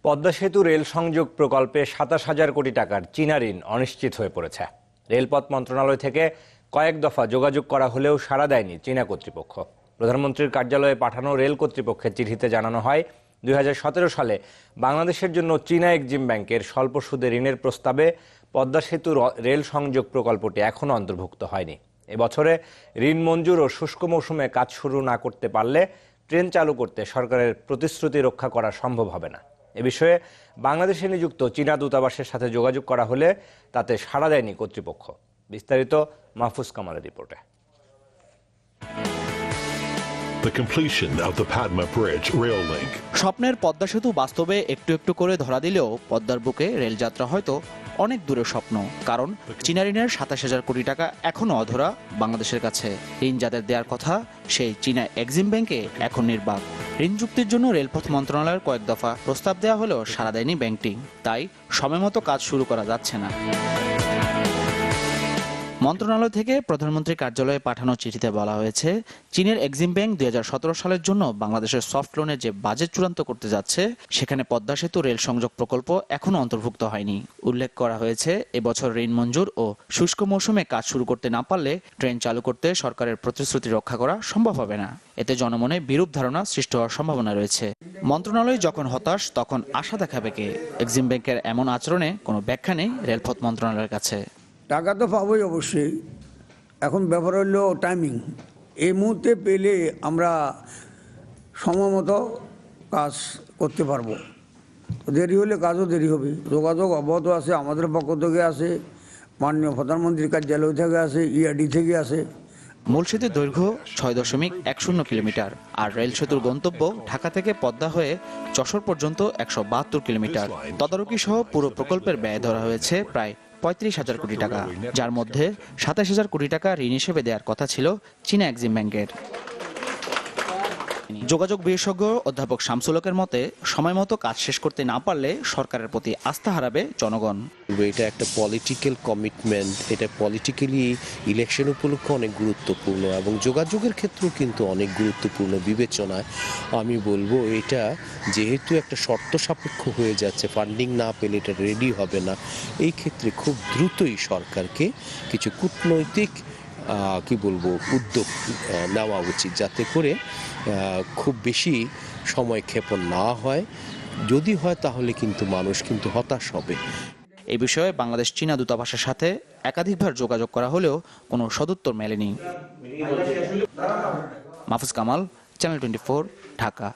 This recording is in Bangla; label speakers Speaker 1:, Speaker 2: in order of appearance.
Speaker 1: পদ্মা সেতু রেল সংযোগ প্রকল্পে ২৭,০০০ কোটি টাকার চীনা ঋণ অনিশ্চিত হয়ে পড়েছে। রেলপথ মন্ত্রণালয় থেকে কয়েক দফা যোগাযোগ করা হলেও সাড়া দেয়নি চীনা কর্তৃপক্ষ। প্রধানমন্ত্রীর কার্যালয়ে পাঠানো রেল কর্তৃপক্ষের চিঠিতে জানানো হয়, ২০১৭ সালে বাংলাদেশের জন্য চীনা এক্সিম ব্যাংকের স্বল্প সুদে ঋণের প্রস্তাবে পদ্মা সেতু রেল সংযোগ প্রকল্পটি এখনও অন্তর্ভুক্ত হয়নি। এবছরে ঋণ মঞ্জুর ও শুষ্ক মৌসুমে কাজ শুরু না করতে পারলে ট্রেন চালু করতে সরকারের প্রতিশ্রুতি রক্ষা করা সম্ভব হবে না। এ বিষয়ে বাংলাদেশে নিযুক্ত চীনা দূতাবাসের সাথে যোগাযোগ করা হলে তাতে সাড়া দেয়নি কর্তৃপক্ষ। বিস্তারিত মাহফুজ কামালের রিপোর্টে।
Speaker 2: The completion of the Padma Bridge rail link.
Speaker 3: স্বপ্নের পদ্মা সেতু বাস্তবে একটু একটু করে ধরা দিলেও পদ্মার বুকে রেলযাত্রা হয়তো অনেক দূরের স্বপ্ন। কারণ চীনা ঋণের ২৭,০০০ কোটি টাকা এখনও অধরা বাংলাদেশের কাছে। ঋণ যাদের দেওয়ার কথা সেই চীনা এক্সিম ব্যাংকে এখন নির্বাক। ঋণ চুক্তির জন্য রেলপথ মন্ত্রণালয়ের কয়েক দফা প্রস্তাব দেওয়া হলেও সাড়া দেয়নি ব্যাংকটি। তাই সময়মতো কাজ শুরু করা যাচ্ছে না। মন্ত্রণালয় থেকে প্রধানমন্ত্রীর কার্যালয়ে পাঠানো চিঠিতে বলা হয়েছে, চীনের এক্সিম ব্যাংক ২০১৭ সালের জন্য বাংলাদেশের সফট লোনের যে বাজেট চূড়ান্ত করতে যাচ্ছে সেখানে পদ্মা সেতু রেল সংযোগ প্রকল্প এখনও অন্তর্ভুক্ত হয়নি। উল্লেখ করা হয়েছে, এবছর ঋণ মঞ্জুর ও শুষ্ক মৌসুমে কাজ শুরু করতে না পারলে ট্রেন চালু করতে সরকারের প্রতিশ্রুতি রক্ষা করা সম্ভব হবে না। এতে জনমনে বিরূপ ধারণা সৃষ্টি হওয়ার সম্ভাবনা রয়েছে। মন্ত্রণালয় যখন হতাশ তখন আশা দেখাবে কে? এক্সিম ব্যাংকের এমন আচরণে কোনো ব্যাখ্যা নেই রেলপথ মন্ত্রণালয়ের কাছে।
Speaker 4: টাকা তো পাবোই অবশ্যই, এখন ব্যাপার হলো টাইমিং। এই মুহূর্তে পেলে আমরা সময় মতো কাজ করতে পারবো, দেরি হলে কাজও দেরি হবে। যোগাযোগ অব্যাহত আছে, আমাদের পক্ষ থেকে আছে, মাননীয় প্রধানমন্ত্রীর কার্যালয় থেকে আছে, ইআরডি থেকে আছে।
Speaker 3: মূল সেতুর দৈর্ঘ্য ৬.১০ কিলোমিটার আর রেল সেতুর গন্তব্য ঢাকা থেকে পদ্মা হয়ে যশোর পর্যন্ত ১৭২ কিলোমিটার। তদারকি সহ পুরো প্রকল্পের ব্যয় ধরা হয়েছে প্রায় ৩৫,০০০ কোটি টাকা, যার মধ্যে ২৭,০০০ কোটি টাকা ঋণ হিসেবে দেওয়ার কথা ছিল চীনা এক্সিম ব্যাংকের। যোগাযোগ বিশেষজ্ঞ অধ্যাপক শামসুল হকের মতে, সময়মতো কাজ শেষ করতে না পারলে সরকারের প্রতি আস্থা হারাবে জনগণ।
Speaker 5: এটা একটা পলিটিক্যাল কমিটমেন্ট, এটা পলিটিক্যালি ইলেকশন উপলক্ষে অনেক গুরুত্বপূর্ণ এবং যোগাযোগের ক্ষেত্রেও কিন্তু অনেক গুরুত্বপূর্ণ বিবেচনায় আমি বলবো এটা যেহেতু একটা শর্ত সাপেক্ষ হয়ে যাচ্ছে, ফান্ডিং না পেলে এটা রেডি হবে না। এই ক্ষেত্রে খুব দ্রুতই সরকারকে কিছু কূটনৈতিক উদ্যোগ নেওয়া উচিত, যাতে করে খুব বেশি সময় ক্ষেপণ না হয়। যদি হয় তাহলে কিন্তু মানুষ কিন্তু হতাশ হবে।
Speaker 3: এই বিষয়ে বাংলাদেশ চীনা দূতাবাসের সাথে একাধিকবার যোগাযোগ করা হলেও কোনো সদুত্তর মেলেনি। মাহফুজ কামাল, চ্যানেল 24, ঢাকা।